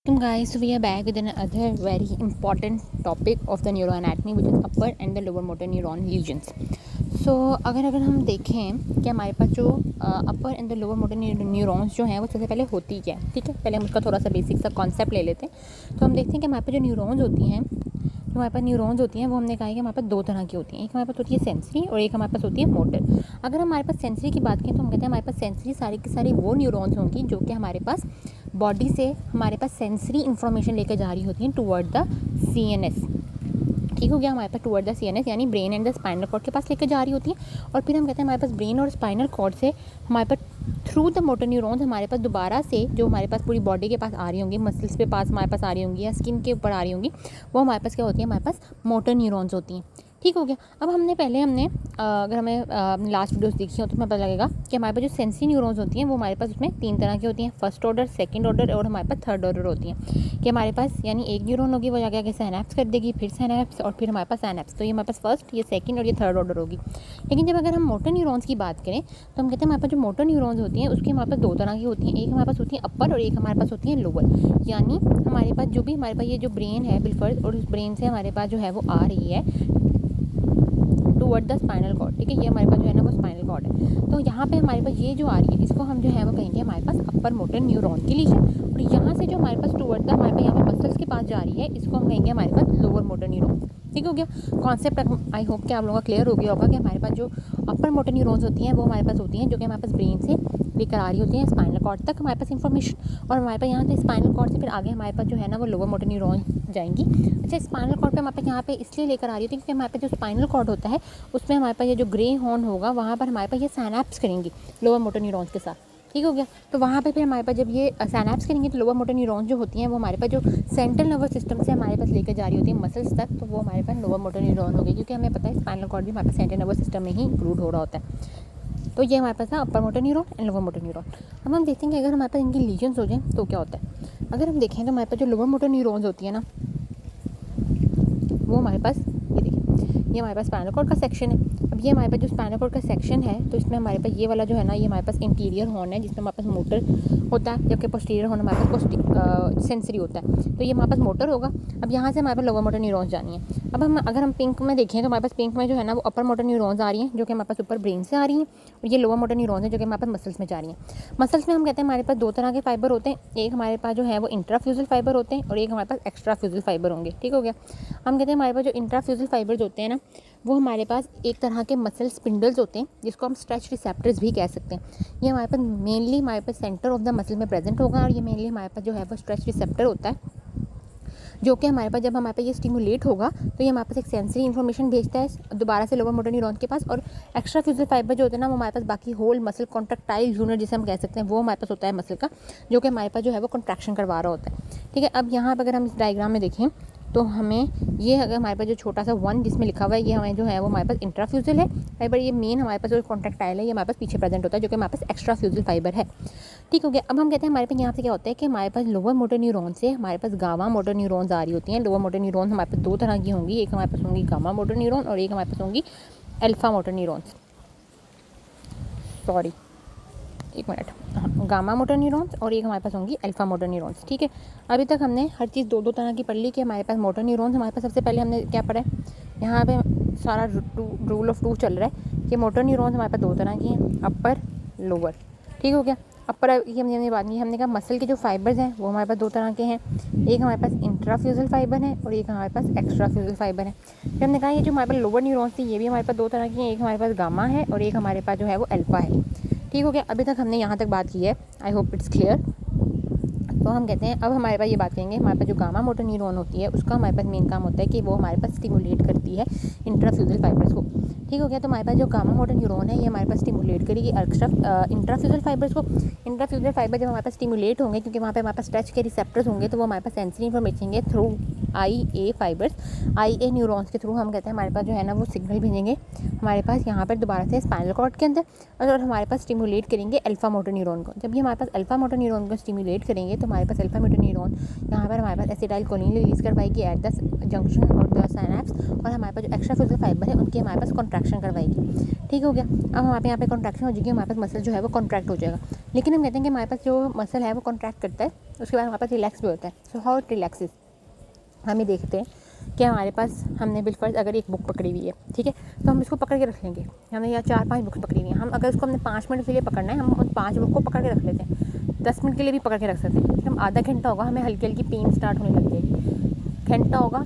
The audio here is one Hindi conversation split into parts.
Guys, we are back with another very important topic of the neuroanatomy, which is upper and the lower motor neuron lesions. So अगर हम देखें कि हमारे पास जो upper and the lower motor neurons जो हैं वो सबसे पहले होती क्या है, ठीक है। पहले हम उसका थोड़ा सा बेसिक सा कॉन्सेप्ट ले लेते हैं। तो हम देखते हैं कि हमारे पास जो न्यूरॉन्स होती हैं वो हमने कहा है कि हमारे पास दो तरह की होती हैं। एक हमारे पास होती है सेंसरी और एक हमारे पास होती है मोटर। अगर हमारे पास सेंसरी की बात करें तो हम कहते हैं हमारे पास सेंसरी सारी की सारी वो न्यूरॉन्स होंगी जो कि हमारे पास बॉडी से हमारे पास सेंसरी इन्फॉर्मेशन लेकर जा रही होती हैं टुवर्ड द CNS। ठीक हो गया, हमारे पास टुवर्ड द CNS यानी brain and the spinal cord के पास लेकर जा रही होती है। और फिर हम कहते हैं हमारे पास ब्रेन और स्पाइनल कॉर्ड से हमारे pass through the motor neurons हमारे पास दोबारा से जो हमारे पास पूरी बॉडी के पास आ रही होंगी, मसल्स पे पास हमारे पास आ रही होंगी या स्किन के ऊपर आ रही होंगी, वो हमारे पास क्या होती है, हमारे पास मोटर न्यूरॉन्स होती हैं। ठीक हो गया। अब हमने अगर हमें लास्ट वीडियोस देखी हो तो हमें पता लगेगा कि हमारे पास जो सेंसरी न्यूरॉन्स होती हैं वो हमारे पास उसमें तीन तरह की होती हैं, फर्स्ट ऑर्डर, सेकंड ऑर्डर और हमारे पास थर्ड ऑर्डर होती हैं। कि हमारे पास यानी एक न्यूरॉन होगी वो जाके आगे सिनैप्स कर देगी, फिर सिनैप्स और फिर हमारे पास सिनैप्स। तो ये हमारे पास फर्स्ट, ये सेकंड और ये थर्ड ऑर्डर होगी। लेकिन जब अगर हम मोटर न्यूरॉन्स की बात करें तो हम कहते हैं हमारे पास जो मोटर न्यूरॉन्स होती हैं उसकी हमारे पास दो तरह की होती हैं। एक हमारे पास होती है अपर और एक हमारे पास होती है लोअर। यानी हमारे पास जो भी हमारे पास ये जो ब्रेन है बिलफर्ज, और उस ब्रेन से हमारे पास जो है वो आ रही है टुवर्ड द स्पाइनल कॉर्ड। ठीक है, ये हमारे पास जो है ना वो स्पाइनल कॉर्ड है। तो यहाँ पे हमारे पास ये जो आ रही है इसको हम जो है वो कहेंगे हमारे पास अपर मोटर न्यूरॉन की लीजन। और यहाँ से जो हमारे पास टुवर्ड द हमारे पास यहाँ पे मसल्स के पास जा रही है इसको हम कहेंगे हमारे पास लोअर मोटर न्यूरॉन। ठीक हो गया कॉन्सेप्ट। आई होप कि आप लोगों का क्लियर हो गया होगा कि हमारे पास जो अपर मोटर न्यूरॉन्स होती हैं वो हमारे पास होती हैं जो कि हमारे पास ब्रेन से लेकर आ रही होती हैं स्पाइनल कॉर्ड तक हमारे पास इन्फॉर्मेशन। और हमारे पास यहाँ से स्पाइनल कॉर्ड से फिर आगे हमारे पास जो है ना वो लोअर मोटर न्यूरॉन जाएंगी। अच्छा, स्पाइनल कॉर्ड पे हमारे पास यहाँ पे इसलिए लेकर आ रही होती है क्योंकि हमारे पास जो स्पाइनल कॉर्ड होता है उसमें हमारे पास ये जो ग्रे हॉर्न होगा वहाँ पर हमारे पास ये सिनैप्स करेंगी लोअर मोटर न्यूरॉन्स के साथ। ठीक हो गया। तो वहाँ पे फिर हमारे पास जब ये सिनैप्स करेंगे तो लोअर मोटर न्यूरॉन्स जो होती हैं वो हमारे पास जो सेंट्रल नर्वस सिस्टम से हमारे पास लेकर जा रही होती है मसल्स तक, तो वो हमारे पास लोअर मोटर न्यूरॉन हो गई। क्योंकि हमें पता है स्पाइनल कॉर्ड भी हमारे पास सेंट्रल नर्वस सिस्टम में ही इंक्लूड हो रहा होता है। तो ये हमारे पास था upper motor neuron and lower motor neuron. अब हम देखते हैं कि अगर हमारे पास इनकी लीजन्स हो जाए तो क्या होता है। अगर हम देखें तो हमारे पास जो लोअर मोटर न्यूरॉन्स होती है ना वो हमारे पास ये देखिए, ये हमारे पास स्पाइनल कॉर्ड का सेक्शन है। अब ये हमारे पास जो स्पाइनल कॉर्ड का सेक्शन है तो इसमें हमारे पास ये वाला जो है ना ये हमारे पास इंटीरियर हॉर्न है जिसमें हमारे पास मोटर होता है, जबकि पोस्टीरियर हॉर्न हमारे पास सेंसरी होता है। तो ये हमारे पास मोटर होगा। अब यहाँ से हमारे पास लोअर मोटर न्यूरॉन्स जानी है। अब अगर हम पिंक में देखें तो हमारे पास पिंक में जो है ना वो अपर मोटर न्यूरॉन्स आ रही हैं जो कि हमारे पास ऊपर ब्रेन से आ रही हैं, और ये लोअर मोटर न्यूरॉन्स है जो कि हमारे पास मसल्स में जा रही हैं। मसल्स में हम कहते हैं हमारे पास दो तरह के फाइबर होते हैं, एक हमारे पास जो है वो इंट्राफ्यूजल फाइबर होते हैं और एक हमारे पास एक्स्ट्राफ्यूजल फाइबर होंगे। ठीक हो गया। हम कहते हैं हमारे पास जो इंट्राफ्यूजल फाइबर्स होते हैं ना वो हमारे पास एक तरह के मसल स्पिंडल्स होते हैं जिसको हम स्ट्रेच रिसेप्टर्स भी कह सकते हैं। ये हमारे पास मेनली हमारे पास सेंटर ऑफ द मसल में प्रेजेंट होगा, और ये मेनली हमारे पास जो है वो स्ट्रेच रिसेप्टर होता है जो कि हमारे पास जब हमारे पास ये स्टिमुलेट होगा तो ये हमारे पास एक सेंसरी इन्फॉर्मेशन भेजता है दोबारा से लोअर मोटर न्यूरॉन के पास। और एक्स्ट्रा फ्यूजल फाइबर जो होते हैं ना वो हमारे पास बाकी होल मसल कॉन्ट्रैक्टाइल यूनिट जिसे हम कह सकते हैं वो हमारे पास होता है मसल का, जो कि हमारे पास जो है वो कॉन्ट्रैक्शन करवा रहा होता है। ठीक है। अब यहाँ पर अगर हम इस डायग्राम में देखें तो हमें ये अगर हमारे पास जो छोटा सा 1 जिसमें लिखा हुआ है ये हमें जो है वो हमारे पास इंट्राफ्यूजल है फाइबर, ये मेन हमारे पास जो कॉन्ट्रैक्टाइल है ये हमारे पास पीछे प्रेजेंट होता है जो कि हमारे पास एक्स्ट्रा फ्यूजल फाइबर है। ठीक हो गया। अब हम कहते हैं हमारे पास यहाँ से क्या होता है कि हमारे पास लोअर मोटर न्यूरॉन से हमारे पास गामा मोटर न्यूरॉन्स आ रही होती हैं। लोअर मोटर न्यूरॉन्स हमारे पास दो तरह की होंगी, एक हमारे पास होंगी गामा मोटर न्यूरॉन और एक हमारे पास होंगी अल्फा मोटर न्यूरॉन्स। सॉरी, एक मिनट, हाँ, गामा मोटर न्यूरॉन्स और एक हमारे पास होंगी अल्फा मोटर न्यूरॉन्स। ठीक है। अभी तक हमने हर चीज़ दो दो तरह की पढ़ ली कि हमारे पास मोटर न्यूरॉन्स हमारे पास सबसे पहले हमने क्या पढ़ा है, यहाँ पे सारा रूल ऑफ टू चल रहा है कि मोटर न्यूरॉन्स हमारे पास दो तरह की हैं, अपर लोअर। ठीक हो गया। अपर ये हमने बात नहीं, हमने कहा मसल के जो फाइबर्स हैं वो हमारे पास दो तरह के हैं, एक हमारे पास इंट्राफ्यूजल फाइबर है और एक हमारे पास एक्स्ट्राफ्यूजल फाइबर है। फिर हमने कहा ये जो हमारे पास लोअर न्यूरॉन्स थी ये भी हमारे पास दो तरह की हैं, एक हमारे पास गामा है और एक हमारे पास जो है वो अल्फा है। ठीक हो गया। अभी तक हमने यहाँ तक बात की है, आई होप इट्स क्लियर। तो हम कहते हैं अब हमारे पास ये बात करेंगे हमारे पास जो गामा मोटर न्यूरॉन होती है उसका हमारे पास मेन काम होता है कि वो हमारे पास स्टिमुलेट करती है इंट्राफ्यूजल फाइबर्स को। ठीक हो गया। तो हमारे पास जो गामा मोटर न्यूरॉन है ये हमारे पास स्टिमुलेट करेगी इंट्राफ्यूजल फाइबर्स को। इंट्राफ्यूजल फाइबर जब हमारे पास स्टिमुलेट होंगे क्योंकि वहाँ पे हमारे पास टच के रिसेप्टर्स होंगे तो वो हमारे पास सेंसरी इन्फॉर्मेशन है through IA fibres, IA neurons के थ्रू हम कहते हैं हमारे पास जो है ना वो सिग्नल भेजेंगे हमारे पास यहाँ पर दोबारा से स्पाइनल कॉर्ड के अंदर, और हमारे पास स्टिमुलेट करेंगे अल्फा मोटर न्यूरॉन को। जब ये हमारे पास अल्फा मोटर न्यूरॉन को स्टिमुलेट करेंगे तो हमारे पास अल्फा मोटर न्यूरॉन यहाँ पर हमारे पास एसिटाइल कोलिन रिलीज करवाएगी एट द जंक्शन और द सिनैप्स, और हमारे पास जो एक्स्ट्रा फ्यूजल फाइबर है उनके हमारे पास कॉन्ट्रैक्शन करवाएगी। ठीक हो गया। अब हमारे यहाँ पे कॉन्ट्रैक्शन हो जाएगी, हमारे पास मसल जो है वो कॉन्ट्रैक्ट हो जाएगा। लेकिन हम कहते हैं कि हमारे पास जो मसल है वो कॉन्ट्रैक्ट करता है, उसके बाद हमारे पास रिलैक्स भी होता है। सो हाउ इट रिलैक्सेस, हमें देखते हैं कि हमारे पास, हमने बिलफर्ज अगर एक बुक पकड़ी हुई है, ठीक है, तो हम इसको पकड़ के रख लेंगे। हमने या 4-5 बुक्स पकड़ी हुई हैं, हम अगर उसको हमने 5 मिनट के लिए पकड़ना है, हम उन 5 बुक को पकड़ के रख लेते हैं। 10 मिनट के लिए भी पकड़ के रख सकते हैं। फिर हम आधा घंटा होगा, हमें हल्की हल्की पेन स्टार्ट होने लग जाएगी। घंटा होगा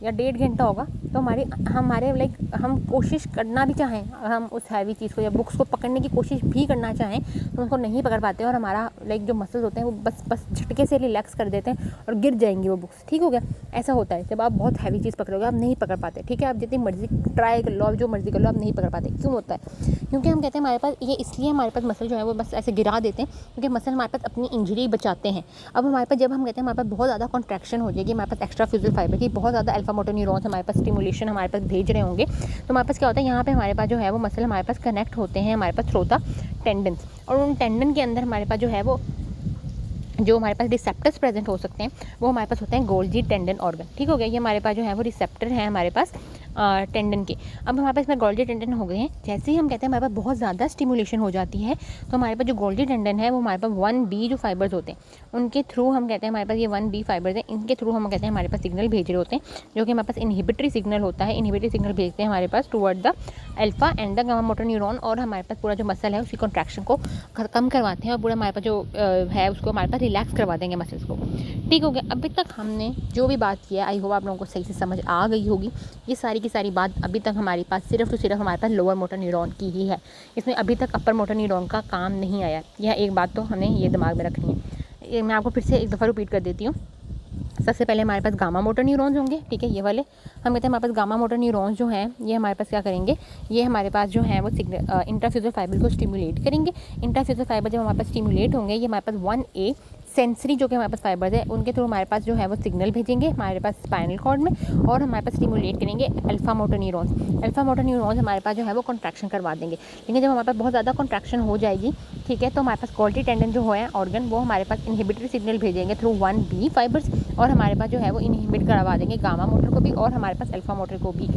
या 1.5 घंटा होगा, तो हमारे लाइक हम कोशिश करना भी चाहें, हम उस हैवी चीज़ को या बुक्स को पकड़ने की कोशिश भी करना चाहें, तो उनको नहीं पकड़ पाते और हमारा लाइक जो मसल्स होते हैं वो बस झटके से रिलैक्स कर देते हैं और गिर जाएंगी वो बुक्स। ठीक हो गया। ऐसा होता है जब आप बहुत हैवी चीज़ पकड़ोगे, आप नहीं पकड़ पाते। ठीक है, आप जितनी मर्जी ट्राई कर लो, आप जो मर्जी कर लो, आप नहीं पकड़ पाते। क्यों होता है? क्योंकि हम कहते हैं हमारे पास ये, इसलिए हमारे पास मसल जो है वो बस ऐसे गिरा देते हैं, क्योंकि मसल हमारे पास अपनी इंजरी बचाते हैं। अब हमारे पास, जब हम कहते हैं हमारे पास बहुत ज़्यादा कॉन्ट्रैक्शन हो जाएगी, हमारे पास एक्स्ट्रा फ्यूजल फाइबर की बहुत ज़्यादा अल्फा मोटर न्यूरॉन्स हमारे पास स्टिमुलेशन हमारे पास भेज रहे होंगे, तो हमारे पास क्या होता है, यहाँ पे हमारे पास जो है वो मसल हमारे पास कनेक्ट होते हैं हमारे पास थ्रू द टेंडन्स, और उन टेंडन के अंदर हमारे पास जो है वो जो हमारे पास रिसेप्टर्स प्रेजेंट हो सकते हैं, वो हमारे पास होते हैं गोल्जी टेंडन ऑर्गन। ठीक हो गया। ये हमारे पास जो है वो रिसेप्टर हैं हमारे पास टेंडन के। अब हमारे पास इसमें गोल्जी टेंडन हो गए हैं। जैसे ही हम कहते हैं हमारे पास बहुत ज़्यादा स्टिमुलेशन हो जाती है, तो हमारे पास जो गोल्जी टेंडन है वो हमारे पास 1B जो फाइबर्स होते हैं, उनके थ्रू हम कहते हैं हमारे पास ये 1B फाइबर्स हैं, इनके थ्रू हम कहते हैं हमारे पास सिग्नल भेज रहे होते हैं, जो कि हमारे पास इनहिबिटरी सिग्नल होता है। इनहिबिटरी सिग्नल भेजते हैं हमारे पास toward the alpha and the gamma motor neuron, और हमारे पास पूरा जो मसल है उसकी कॉन्ट्रैक्शन को कम करवाते हैं और पूरा हमारे पास जो है उसको हमारे पास रिलैक्स करवा देंगे मसल्स को। ठीक हो गया। अभी तक हमने जो भी बात किया, आई होप आप लोगों को सही से समझ आ गई होगी। ये सारी की सारी बात अभी तक हमारे पास सिर्फ तो सिर्फ हमारे पास लोअर मोटर न्यूरॉन की ही है। इसमें अभी तक अपर मोटर न्यूरॉन का काम नहीं आया। यह एक बात तो हमें ये दिमाग में रखनी है। ये मैं आपको फिर से एक दफ़ा रिपीट कर देती हूँ। सबसे पहले हमारे पास गामा मोटर न्यूरॉन्स होंगे। ठीक है, ये वाले हम कहते हैं हमारे पास गामा मोटर न्यूरॉन्स जो हैं ये हमारे पास क्या करेंगे, ये हमारे पास जो है वो इंट्राफ्यूजल फाइबर को स्टिमुलेट करेंगे। इंट्राफ्यूजल फाइबर जब हमारे पास स्टिमुलेट होंगे, ये हमारे पास 1A सेंसरी जो कि हमारे पास फाइबर्स है, उनके थ्रू हमारे पास जो है वो सिग्नल भेजेंगे हमारे पास स्पाइनल कॉर्ड में, और हमारे पास स्टिमुलेट करेंगे alpha motor neurons. Alpha motor neurons हमारे पास जो है वो कॉन्ट्रैक्शन करवा देंगे। लेकिन जब हमारे पास बहुत ज़्यादा कॉन्ट्रैक्शन हो जाएगी, ठीक है, तो हमारे पास गोल्जी टेंडन जो है ऑर्गन, वो हमारे पास इनहिबिटरी सिग्नल भेजेंगे थ्रू 1B फाइबर्स, और हमारे पास जो है वो इनहिबिट करवा देंगे गामा मोटर को भी और हमारे पास अल्फा मोटर को भी।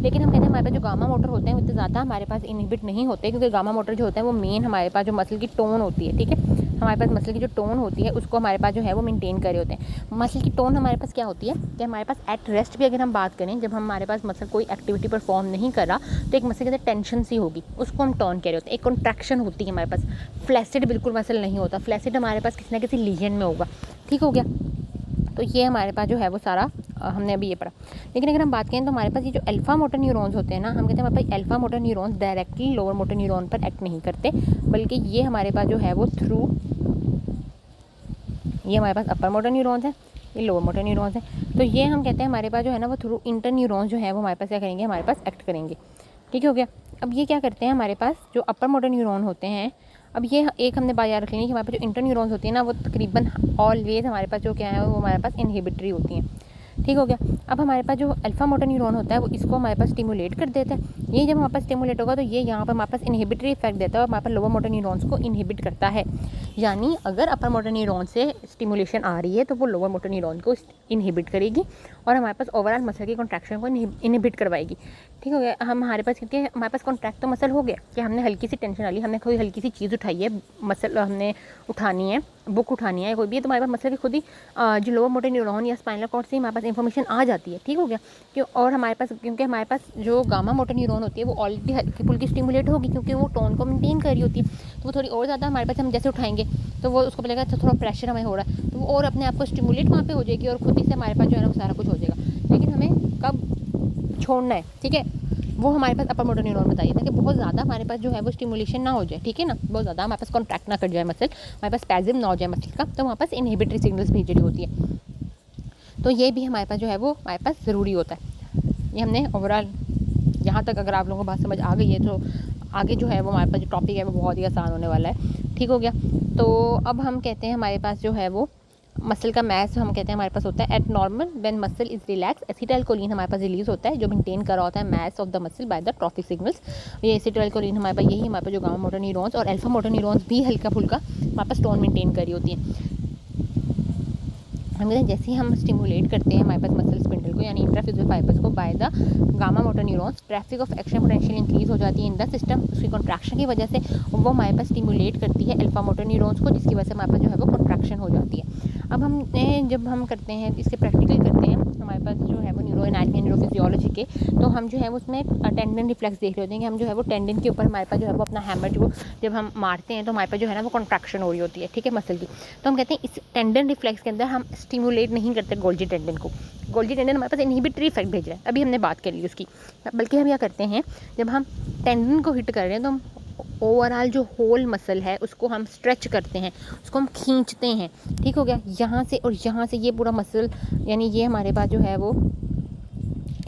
लेकिन हम कहते हैं हमारे पास जो गामा मोटर होते हैं वो इतने ज़्यादा हमारे पास इनहिबिट नहीं होते, क्योंकि गामा मोटर जो होता है वो मेन हमारे पास जो मसल की टोन होती है, ठीक है, हमारे पास मसल की जो टोन होती है उसको हमारे पास जो है वो मेंटेन कर रहे होते हैं। मसल की टोन हमारे पास क्या होती है कि हमारे पास एट रेस्ट भी अगर हम बात करें, जब हमारे पास मसल कोई एक्टिविटी परफॉर्म नहीं कर रहा, तो एक मसल के अंदर टेंशन सी होगी, उसको हम टोन कह रहे होते हैं। एक कॉन्ट्रैक्शन होती है हमारे पास, फ्लैसिड बिल्कुल मसल नहीं होता, फ्लैसिड हमारे पास किसी ना किसी लीजन में होगा। ठीक हो गया। तो ये हमारे पास जो है वो सारा हमने अभी ये पढ़ा। लेकिन अगर हम बात करें तो हमारे पास ये जो अल्फा मोटर न्यूरॉन्स होते हैं ना, हम कहते हैं हमारे पास alpha motor neurons directly lower motor neuron पर एक्ट नहीं करते, बल्कि ये हमारे पास जो है वो थ्रू, ये हमारे पास अपर मोटर न्यूरॉन्स है, ये लोअर मोटर न्यूरॉन्स है। तो ये हम कहते हैं हमारे पास जो है ना वो थ्रू इंटर न्यूरॉन्स जो है वो हमारे पास क्या करेंगे, हमारे पास एक्ट करेंगे। ठीक हो गया। अब ये क्या करते हैं, हमारे पास जो अपर मोटर न्यूरॉन होते हैं, अब ये एक हमने बात याद रख लेनी कि हमारे पास जो इंटर न्यूरॉन्स होती है ना, वो तकरीबन ऑलवेज हमारे पास जो क्या है वो हमारे पास इनहिबिटरी होती हैं। ठीक हो गया। अब हमारे पास जो अल्फा मोटर न्यूरॉन होता है वो इसको हमारे पास स्टिमुलेट कर देता है। ये जब हमारे पास स्टिमुलेट होगा तो ये यहाँ पर हमारे पास इनहिबिटरी इफेक्ट देता है और हमारे पास लोअर मोटर न्यूरॉन्स को इनहिबिट करता है। यानी अगर अपर मोटर न्यूरॉन से स्टिमुलेशन आ रही है तो वो लोअर मोटर न्यूरॉन को इनहिबिट करेगी और हमारे पास ओवरऑल मसल की कॉन्ट्रैक्शन को इनहिबिट करवाएगी। ठीक हो गया। हमारे पास, क्योंकि हमारे पास कॉन्ट्रैक्ट तो मसल हो गया कि हमने हल्की सी टेंशन वाली, हमने कोई हल्की सी चीज़ उठाई है, मसल हमने उठानी है, बुक उठानी है कोई भी, तो हमारे पास मसल की खुद ही जो लोअर मोटर न्यूरॉन या स्पाइनल कॉर्ड से हमारे पास इन्फॉर्मेशन आ जाती है। ठीक हो गया। क्यों? और हमारे पास, क्योंकि हमारे पास जो गामा मोटर न्यूरॉन होती है वो ऑलरेडी हल्की फुल्की स्टिमुलेट होगी, क्योंकि वो टोन को मेंटेन कर रही होती है, तो वो थोड़ी और ज़्यादा हमारे पास हम जैसे उठाएंगे तो वो उसको लगेगा तो थोड़ा प्रेशर हमें हो रहा है, तो वो और अपने आप को स्टिमुलेट वहाँ पे हो जाएगी और खुद ही से हमारे पास जो है ना वो सारा कुछ हो जाएगा। लेकिन हमें कब छोड़ना है, ठीक है, वो हमारे पास अपर मोटर न्यूरॉन बताइए, ताकि बहुत ज़्यादा हमारे पास जो है वो स्टिमुलेशन ना हो जाए। ठीक है ना, बहुत ज़्यादा हमारे पास कॉन्ट्रैक्ट ना कर जाए मसल, हमारे पास स्पैज़म ना हो जाए मसल का, तो हमारे पास इनहिबिटरी सिग्नल्स भेज रही होती है। तो ये भी हमारे पास जो है वो हमारे पास ज़रूरी होता है। ये हमने ओवरऑल यहाँ तक अगर आप लोगों को बात समझ आ गई है तो आगे जो है वो हमारे पास जो टॉपिक है वो बहुत ही आसान होने वाला है। ठीक हो गया। तो अब हम कहते हैं हमारे पास जो है वो मसल का मैस हम कहते हैं हमारे पास होता है eight normal when muscle is relax, acetylcholine हमारे पास रिलीज होता है जो मेंटेन कर रहा होता है mass of the muscle by the trophic signals. ये एसिटाइलकोलिन हमारे पास, यही हमारे पास जो गामा मोटर न्यूरॉन्स और अल्फा मोटर न्यूरॉन्स भी हल्का फुल्का हमारे पास टोन मेंटेन करी होती है। हम कहते हैं जैसे ही हम स्टिमुलेट करते हैं हमारे पास मसल स्पिंडल को यानी इंट्राफ्यूजल फाइबर्स को by the gamma motor neurons, traffic of action potential increase हो जाती है इन द सिस्टम। उसकी कॉन्ट्रैक्शन की वजह से वो हमारे पास स्टिमुलेट करती है अल्फा मोटर न्यूरॉन्स को, जिसकी वजह से हमारे पास जो है वो कॉन्ट्रैक्शन हो जाती है। अब हम जब हम करते हैं इसके प्रैक्टिकल करते हैं हमारे पास जो है वो न्यूरो एनाटमी न्यूरोफिजियोलॉजी के, तो हम जो है वो उसमें टेंडन रिफ्लेक्स देख रहे होते हैं कि हम जो है वो टेंडन के ऊपर हमारे पास जो है वो अपना हैमर जो जब हम मारते हैं तो हमारे पास जो है ना वो कॉन्ट्रैक्शन हो रही होती है, ठीक है, मसल की। तो हम कहते हैं इस टेंडन रिफ्लेक्स के अंदर हम स्टिमुलेट नहीं करते गोल्जी टेंडन को। गोल्जी टेंडन हमारे पास इनहिबिटरी इफेक्ट भेज रहा है, अभी हमने बात कर ली उसकी। बल्कि हम क्या करते हैं जब हम टेंडन को हिट कर रहे हैं तो हम ओवरऑल जो होल मसल है उसको हम स्ट्रेच करते हैं, उसको हम खींचते हैं, ठीक हो गया। यहाँ से और यहाँ से ये पूरा मसल, यानी ये हमारे पास जो है वो,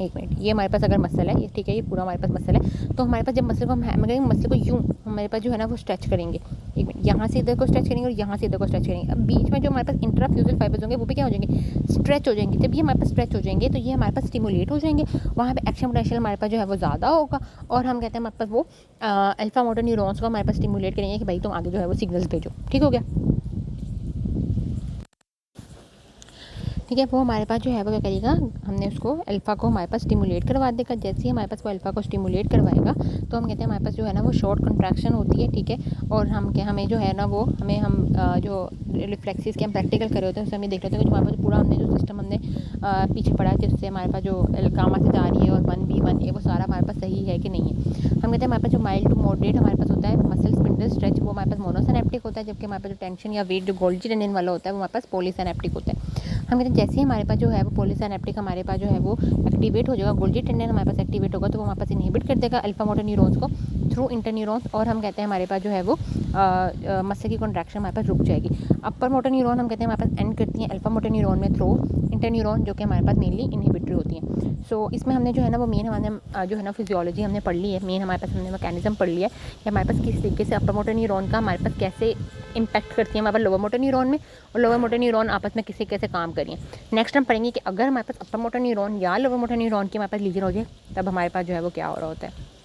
एक मिनट, ये हमारे पास अगर मसल है ये, ठीक है, ये पूरा हमारे पास मसल है। तो हमारे पास जब मसल को हम करेंगे, मसल को यूँ हमारे पास जो है ना वो स्ट्रेच करेंगे, एक मिनट, यहाँ से इधर को स्ट्रेच करेंगे और यहाँ से इधर को स्ट्रेच करेंगे। अब बीच में जो हमारे पास इंट्राफ्यूजल फाइबर्स होंगे वो भी क्या हो जाएंगे, स्ट्रेच हो जाएंगे। जब ये हमारे पास स्ट्रेच हो जाएंगे तो ये हमारे पास स्टिमुलेट हो जाएंगे, वहाँ पे एक्शन पोटेंशियल हमारे पास जो है वो ज़्यादा होगा और हम कहते हैं हमारे पास वो अल्फा मोटर न्यूरॉन्स को हमारे पास स्टिमुलेट करेंगे कि भाई तुम आगे जो है वो सिग्नल्स भेजो, ठीक हो गया। ठीक है, वो हमारे पास जो है वो क्या करेगा, हमने उसको अल्फ़ा को हमारे पास स्टिमुलेट करवा देगा। जैसे ही हमारे पास वो अल्फ़ा को स्टिमुलेट करवाएगा तो हम कहते हैं हमारे पास जो है ना वो शॉर्ट कंट्रैक्शन होती है, ठीक है। और हमें जो है ना वो हम जो रिफ्लेक्सिस के हम प्रैक्टिकल कर रहे होते हैं उससे हमें देख रहे होते हैं कि हमारे पास पूरा हमने जो सिस्टम हमने पीछे पढ़ा जिससे हमारे पास जो गामा से जा रही है और 1B1 ये वो सारा हमारे पास सही है कि नहीं है। हम कहते हैं हमारे पास जो माइल्ड टू मॉडरेट हमारे पास होता है मसल स्पिंडल स्ट्रेच, वो हमारे पास मोनोसिनेप्टिक होता है, जबकि हमारे पास जो टेंशन या वेट जो गोल्जी टेंडन वाला होता है वो हमारे पास पॉलीसिनेप्टिक होता है। हम कहते हैं जैसे ही हमारे पास जो है वो पॉलीसिनेप्टिक हमारे पास जो है वो एक्टिवेट हो जाएगा, गोल्जी टेंडन हमारे पास एक्टिवेट होगा तो वो हमारे पास इनहिबिट कर देगा अल्फा मोटर न्यूरॉन्स को थ्रू इंटरन्यूरॉन्स, और हम कहते हैं हमारे पास जो है वो मसल की कॉन्ट्रैक्शन हमारे पास रुक जाएगी। अपर मोटर न्यूरॉन हम कहते हैं हमारे पास एंड करती हैं अल्फा मोटर न्यूरॉन में थ्रू इंटरन्यूरॉन, जो कि हमारे पास मेनली इनहिबिटरी होती हैं। सो इसमें हमने जो है ना वो मेन हमारे जो है ना फिजियोलॉजी हमने पढ़ ली है, मेन हमारे पास हमने मैकेनिज्म पढ़ लिया है कि हमारे पास किस तरीके से अपर मोटर न्यूरॉन का हमारे पास कैसे इम्पैक्ट करती है हमारे पास लोअर मोटर न्यूरॉन में, और लोअर मोटर न्यूरॉन आपस में किसी कैसे काम करिए। नेक्स्ट हम पढ़ेंगे कि अगर हमारे पास अपर मोटर न्यूरॉन या लोअर मोटर न्यूरॉन की हमारे पास लीजन हो जाए तब हमारे पास जो है वो क्या हो रहा होता है।